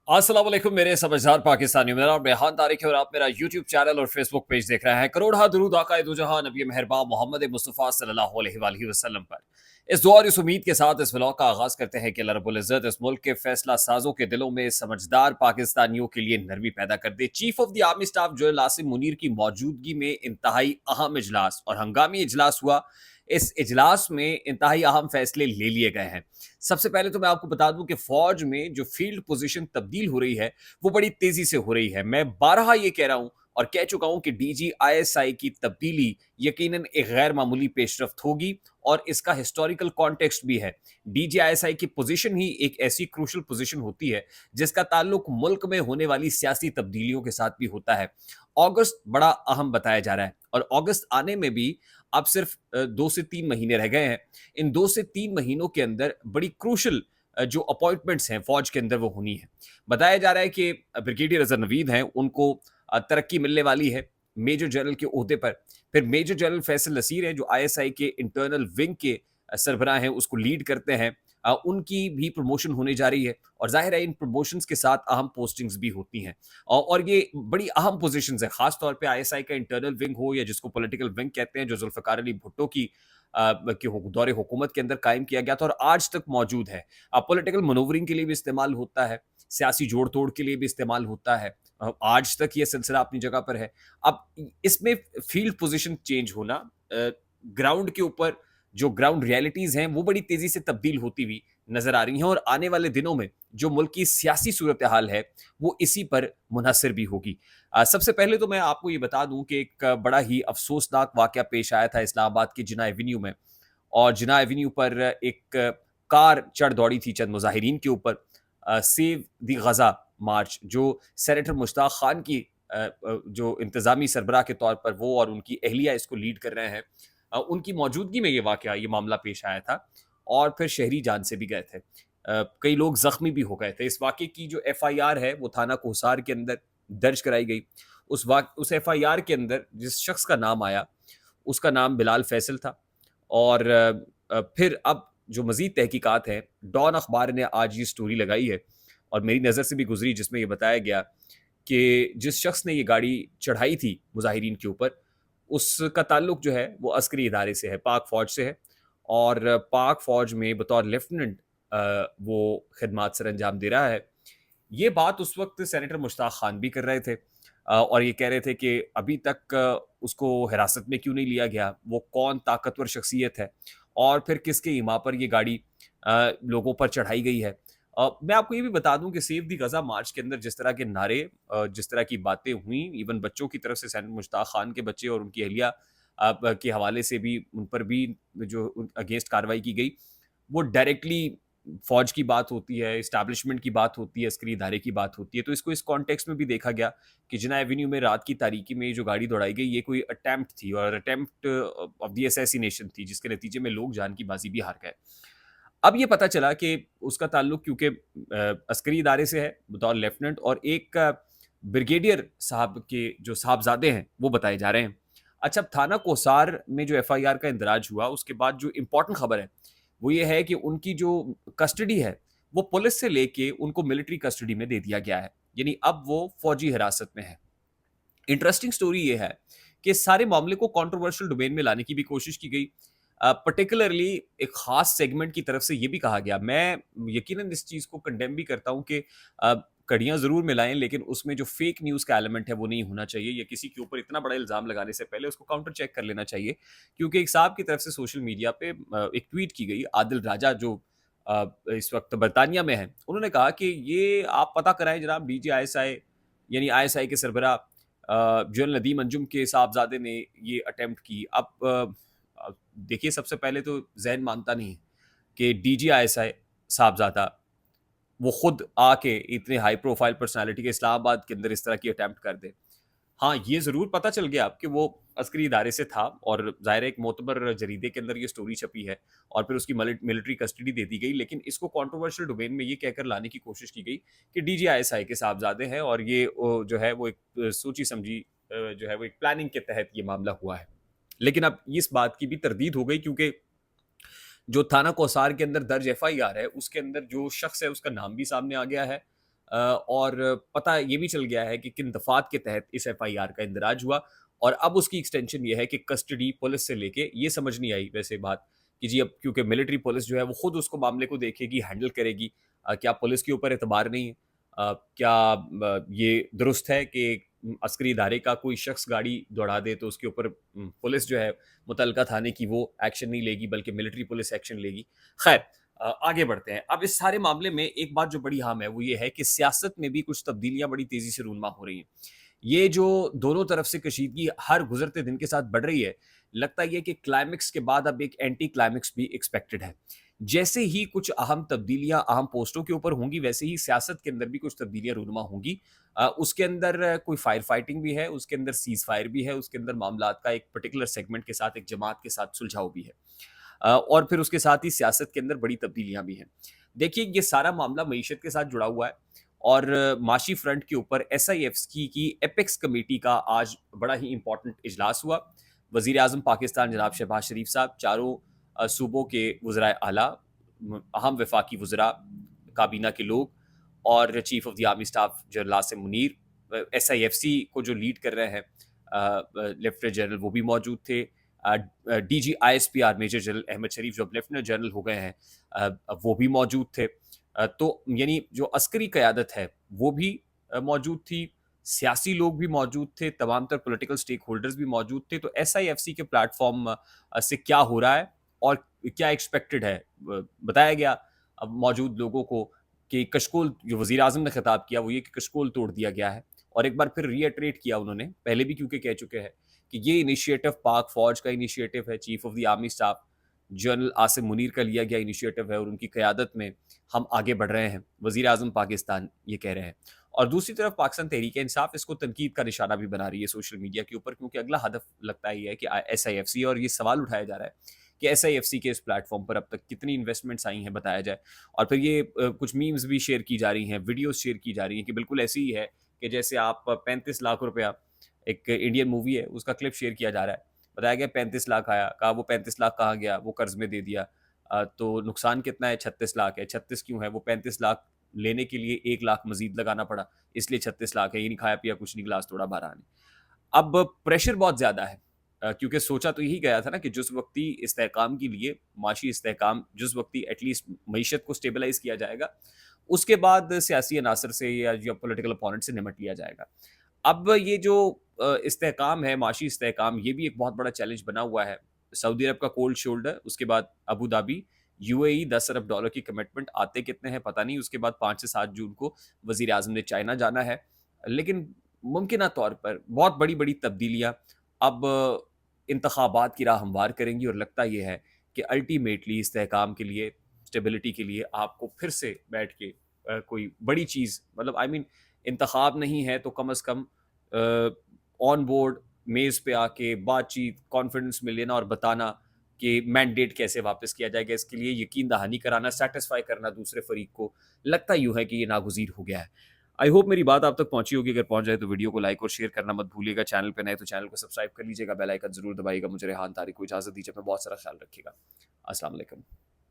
अस्सलाम वालेकुम मेरे समझदार पाकिस्तानियों, मेरा नाम रेहान तारिक है और आप मेरा यूट्यूब चैनल और फेसबुक पेज देख रहे हैं। करोड़ दरूद आका दो जहां नबी मेहरबान मोहम्मद मुस्तफ़ा सल्लल्लाहु अलैहि वसल्लम पर। इस दुआ और इस उम्मीद के साथ इस व्लॉग का आगाज करते हैं कि अल्लाह रब्बुल इज्जत इस मुल्क के फैसला साजों के दिलों में समझदार पाकिस्तानियों के लिए नरमी पैदा कर दे। Chief of the army staff general Asim Munir की मौजूदगी में इंतहाई अहम इजलास और हंगामी इजलास हुआ। इस इजलास में इंतहाई अहम फैसले ले लिए गए हैं। सबसे पहले तो मैं आपको बता दूं कि फौज में जो फील्ड पोजीशन तब्दील हो रही है वो बड़ी तेजी से हो रही है। मैं बारहा ये कह रहा हूं और कह चुका हूं कि डीजी आईएसआई की तब्दीली यकीनन एक गैर मामूली पेशरफ्त होगी और इसका हिस्टोरिकल कॉन्टेक्स्ट भी है। डीजी आईएसआई की पोजीशन ही एक ऐसी क्रूशल पोजीशन होती है जिसका ताल्लुक मुल्क में होने वाली सियासी तब्दीलियों के साथ भी होता है। अगस्त बड़ा अहम बताया जा रहा है और अगस्त आने में भी अब सिर्फ 2 से 3 महीने रह गए हैं। इन 2 से 3 महीनों के अंदर बड़ी क्रूशल जो अपॉइंटमेंट्स हैं फौज के अंदर वो होनी है। बताया जा रहा है कि ब्रिगेडियर अजहर नवीद हैं, उनको तरक्की मिलने वाली है मेजर जनरल के ओहदे पर। फिर मेजर जनरल फैसल नसीर हैं जो आईएसआई के इंटरनल विंग के सरबराह हैं, उसको लीड करते हैं। उनकी भी प्रमोशन होने जा रही है और जाहिर है इन प्रमोशंस के साथ अहम पोस्टिंग्स भी होती हैं और ये बड़ी अहम पोजीशंस है। खास तौर पे आईएसआई का इंटरनल विंग हो या जिसको पॉलिटिकल विंग कहते हैं, जो जुल्फकार अली भुट्टो की दौरे हुकूमत के अंदर कायम किया गया था और आज तक मौजूद है। पॉलिटिकल मनोवरिंग के लिए भी इस्तेमाल होता है, सियासी जोड़ तोड़ के लिए भी इस्तेमाल होता है। आज तक ये सिलसिला अपनी जगह पर है। अब इसमें फील्ड पोजीशन चेंज होना, ग्राउंड के ऊपर जो ग्राउंड रियलिटीज हैं वो बड़ी तेजी से तब्दील होती हुई नजर आ रही हैं और आने वाले दिनों में जो मुल्क की सियासी सूरत हाल है वो इसी पर मुनहसर भी होगी। सबसे पहले तो मैं आपको ये बता दूं कि एक बड़ा ही अफसोसनाक वाकया पेश आया था इस्लामाबाद की जिना एवेन्यू में। और जिना एवेन्यू पर एक कार चढ़ दौड़ी थी चंद मुजाहिरीन के ऊपर। सेव दी गजा मार्च जो सेनेटर मुश्ताक खान की जो इंतजामी सरबराह के तौर पर वो और उनकी अहलिया इसको लीड कर रहे हैं, उनकी मौजूदगी में ये मामला पेश आया था और फिर शहरी जान से भी गए थे। कई लोग जख्मी भी हो गए थे। इस वाक़े की जो एफआईआर है वो थाना कोसार के अंदर दर्ज कराई गई। उस एफआईआर के अंदर जिस शख्स का नाम आया उसका नाम बिलाल फैसल था। और फिर अब जो मज़ीद तहकीकात हैं, डॉन अखबार ने आज ये स्टोरी लगाई है और मेरी नज़र से भी गुजरी, जिसमें ये बताया गया कि जिस शख्स ने ये गाड़ी चढ़ाई थी मुजाहिरीन के ऊपर, उसका ताल्लुक जो है वो अस्करी इदारे से है, पाक फ़ौज से है। और पाक फ़ौज में बतौर लेफ्टिनेंट वो खिदमात सर अंजाम दे रहा है। ये बात उस वक्त सेनेटर मुश्ताक खान भी कर रहे थे और ये कह रहे थे कि अभी तक उसको हिरासत में क्यों नहीं लिया गया, वो कौन ताकतवर शख्सियत है और फिर किसके इमा पर ये गाड़ी लोगों पर चढ़ाई गई है। मैं आपको ये भी बता दूं कि सेव दी गजा मार्च के अंदर जिस तरह के नारे, जिस तरह की बातें हुई, इवन बच्चों की तरफ से सेनेटर मुश्ताक खान के बच्चे और उनकी अहलिया के हवाले से भी उन पर भी जो अगेंस्ट कार्रवाई की गई, वो डायरेक्टली फौज की बात होती है, एस्टैब्लिशमेंट की बात होती है, अस्करी इदारे की बात होती है। तो इसको इस कॉन्टेक्स्ट में भी देखा गया कि जिना एवेन्यू में रात की तारीकी में जो गाड़ी दौड़ाई गई ये कोई अटेम्प्ट थी और अटेम्प्ट ऑफ द असैसिनेशन थी, जिसके नतीजे में लोग जान की बाजी भी हार गए। अब ये पता चला कि उसका ताल्लुक क्योंकि अस्करी इदारे से है बतौर लेफ्टिनेंट और एक ब्रिगेडियर साहब के जो साहबजादे हैं वो बताए जा रहे हैं। अच्छा, थाना कोसार में जो एफआईआर का इंदराज हुआ उसके बाद जो इम्पोर्टेंट खबर है वो ये है कि उनकी जो कस्टडी है वो पुलिस से लेके उनको मिलिट्री कस्टडी में दे दिया गया है, यानी अब वो फौजी हिरासत में है। इंटरेस्टिंग स्टोरी ये है कि इस सारे मामले को कंट्रोवर्शियल डोमेन में लाने की भी कोशिश की गई। पर्टिकुलरली एक खास सेगमेंट की तरफ से ये भी कहा गया, मैं यकीनन इस चीज़ को कंडेम भी करता हूँ कि कड़ियाँ ज़रूर मिलाएं लेकिन उसमें जो फेक न्यूज़ का एलिमेंट है वो नहीं होना चाहिए, या किसी के ऊपर इतना बड़ा इल्ज़ाम लगाने से पहले उसको काउंटर चेक कर लेना चाहिए। क्योंकि एक साहब की तरफ से सोशल मीडिया पे एक ट्वीट की गई, आदिल राजा जो इस वक्त बरतानिया में है, उन्होंने कहा कि ये आप पता कराएं जनाब, डीजी आईएसआई यानी आईएसआई के सरबराह जनरल नदीम अंजुम के साहबजादे ने ये अटेम्प्ट की। अब देखिए, सबसे पहले तो जहन मानता नहीं है कि डीजी आईएसआई साहबजादा वो खुद आके इतने हाई प्रोफाइल पर्सनालिटी के इस्लामाबाद के अंदर इस तरह की अटेम्प्ट कर दे। हाँ, ये ज़रूर पता चल गया अब कि वो अस्करी इदारे से था और ज़ाहिर है एक मोतबर जरीदे के अंदर ये स्टोरी छपी है और फिर उसकी मिलिट्री कस्टडी दे दी गई। लेकिन इसको कंट्रोवर्शियल डोमेन में ये कहकर लाने की कोशिश की गई कि डीजीआईएसआई के साहबजादे हैं और ये जो है वो एक सोची समझी जो है वो एक प्लानिंग के तहत ये मामला हुआ है। लेकिन अब इस बात की भी तरदीद हो गई क्योंकि जो थाना कोसार के अंदर दर्ज एफआईआर है उसके अंदर जो शख्स है उसका नाम भी सामने आ गया है। اور پتہ یہ بھی چل گیا ہے کہ کن دفعات کے تحت اس ایف آئی آر کا اندراج ہوا، اور اب اس کی ایکسٹینشن یہ ہے کہ کسٹڈی پولیس سے لے کے، یہ سمجھ نہیں آئی ویسے بات کہ جی اب کیونکہ ملٹری پولیس جو ہے وہ خود اس کو معاملے کو دیکھے گی، ہینڈل کرے گی، کیا پولیس کے اوپر اعتبار نہیں ہے؟ کیا یہ درست ہے کہ عسکری ادارے کا کوئی شخص گاڑی دوڑا دے تو اس کے اوپر پولیس جو ہے متعلقہ تھانے کی وہ ایکشن نہیں لے گی بلکہ ملٹری پولیس ایکشن لے گی؟ خیر، آگے بڑھتے ہیں. اب اس سارے معاملے میں ایک بات جو بڑی اہم ہے وہ یہ ہے کہ سیاست میں بھی کچھ تبدیلیاں بڑی تیزی سے رونما ہو رہی ہیں. یہ جو دونوں طرف سے کشیدگی ہر گزرتے دن کے ساتھ بڑھ رہی ہے، لگتا یہ کہ کلائمیکس کے بعد اب ایک اینٹی کلائمیکس بھی ایکسپیکٹڈ ہے. جیسے ہی کچھ اہم تبدیلیاں اہم پوسٹوں کے اوپر ہوں گی، ویسے ہی سیاست کے اندر بھی کچھ تبدیلیاں رونما ہوں گی. اس کے اندر کوئی فائر فائٹنگ بھی ہے، اس کے اندر سیز فائر بھی ہے، اس کے اندر معاملات کا ایک پرٹیکولر سیگمنٹ کے ساتھ، ایک جماعت کے ساتھ سلجھاؤ بھی ہے، اور پھر اس کے ساتھ ہی سیاست کے اندر بڑی تبدیلیاں بھی ہیں. دیکھیے یہ سارا معاملہ معیشت کے ساتھ جڑا ہوا ہے، اور معاشی فرنٹ کے اوپر ایس آئی ایف کی ایپیکس کمیٹی کا آج بڑا ہی امپورٹنٹ اجلاس ہوا. وزیر اعظم پاکستان جناب شہباز شریف صاحب، چاروں صوبوں کے وزرائے اعلیٰ، اہم وفاقی وزراء، کابینہ کے لوگ، اور chief of the army staff general Asim Munir, S I F C کو جو لیڈ کر رہے ہیں لیفٹیننٹ جنرل، وہ بھی موجود تھے. D G I S P R major general Ahmed Sharif جو اب لیفٹیننٹ جنرل ہو گئے ہیں، وہ بھی موجود تھے. تو یعنی جو عسکری قیادت ہے وہ بھی موجود تھی، سیاسی لوگ بھی موجود تھے، تمام تر پولیٹیکل سٹیک ہولڈرز بھی موجود تھے. تو ایس آئی ایف سی کے پلیٹ فارم سے کیا ہو رہا ہے اور کیا ایکسپیکٹڈ ہے، بتایا گیا اب موجود لوگوں کو کہ کشکول جو وزیر اعظم نے خطاب کیا وہ یہ کہ کشکول توڑ دیا گیا ہے. اور ایک بار پھر ری ایٹریٹ کیا انہوں نے، پہلے بھی کیونکہ کہہ چکے ہیں کہ یہ انیشیٹو پاک فوج کا انیشیٹو ہے، chief of the army staff general Asim Munir کا لیا گیا انیشیٹو ہے، اور ان کی قیادت میں ہم آگے بڑھ رہے ہیں. وزیر اعظم پاکستان یہ کہہ رہے ہیں. اور دوسری طرف پاکستان تحریک انصاف اس کو تنقید کا نشانہ بھی بنا رہی ہے سوشل میڈیا کے اوپر، کیونکہ اگلا ہدف لگتا ہی ہے کہ ایس آئی ایف سی، اور یہ سوال اٹھایا جا رہا ہے کہ ایس آئی ایف سی کے اس پلیٹ فارم پر اب تک کتنی انویسٹمنٹس آئی ہیں بتایا جائے. اور پھر یہ کچھ میمز بھی شیئر کی جا رہی ہیں، ویڈیوز شیئر کی جا رہی ہیں کہ بالکل ایسی ہی ہے کہ جیسے آپ 35 لاکھ روپیہ، ایک انڈین مووی ہے اس کا کلپ شیئر کیا جا رہا ہے، بتایا گیا 35 لاکھ آیا، کہا وہ 35 لاکھ کہاں گیا، وہ قرض میں دے دیا. تو نقصان کتنا ہے؟ 36 لاکھ ہے. 36 کیوں ہے؟ وہ 35 لاکھ لینے کے لیے 1 لاکھ مزید لگانا پڑا، اس لیے 36 لاکھ ہے. یہ نہیں کھایا پیا کچھ نہیں، گلاس توڑا بارہ نے. اب پریشر بہت زیادہ ہے، کیونکہ سوچا تو یہی گیا تھا نا کہ جس وقتی استحکام کے لیے، معاشی استحکام، جس وقتی ایٹ لیسٹ معیشت کو سٹیبلائز کیا جائے گا، اس کے بعد سیاسی عناصر سے یا پولیٹیکل اپوننٹ سے نمٹ لیا جائے گا. اب یہ جو استحکام ہے، معاشی استحکام، یہ بھی ایک بہت بڑا چیلنج بنا ہوا ہے. سعودی عرب کا کولڈ شولڈر، اس کے بعد ابو دھابی، یو اے ای، $10 ارب کی کمٹمنٹ، آتے کتنے ہیں پتہ نہیں. اس کے بعد 5 سے 7 جون کو وزیر اعظم نے چائنا جانا ہے. لیکن ممکنہ طور پر بہت بڑی بڑی تبدیلیاں اب انتخابات کی راہ ہموار کریں گی، اور لگتا یہ ہے کہ الٹیمیٹلی استحکام کے لیے، اسٹیبلٹی کے لیے آپ کو پھر سے بیٹھ کے کوئی بڑی چیز، مطلب انتخاب نہیں ہے تو کم از کم آن بورڈ میز پہ آ کے بات چیت، کانفیڈنس میں لینا اور بتانا کہ مینڈیٹ کیسے واپس کیا جائے گا، اس کے لیے یقین دہانی کرانا، سیٹسفائی کرنا دوسرے فریق کو، لگتا یوں ہے کہ یہ ناگزیر ہو گیا ہے. آئی ہوپ میری بات آپ تک پہنچی ہوگی. اگر پہنچ جائے تو ویڈیو کو لائک اور شیئر کرنا مت بھولیے گا. چینل پہ نئے تو چینل کو سبسکرائب کر لیجیے گا، بیل آئیکن ضرور دبائیے گا. مجھے ریحان طارق کو اجازت دیجیے، اپنا بہت سارا خیال رکھیے گا. السلام علیکم.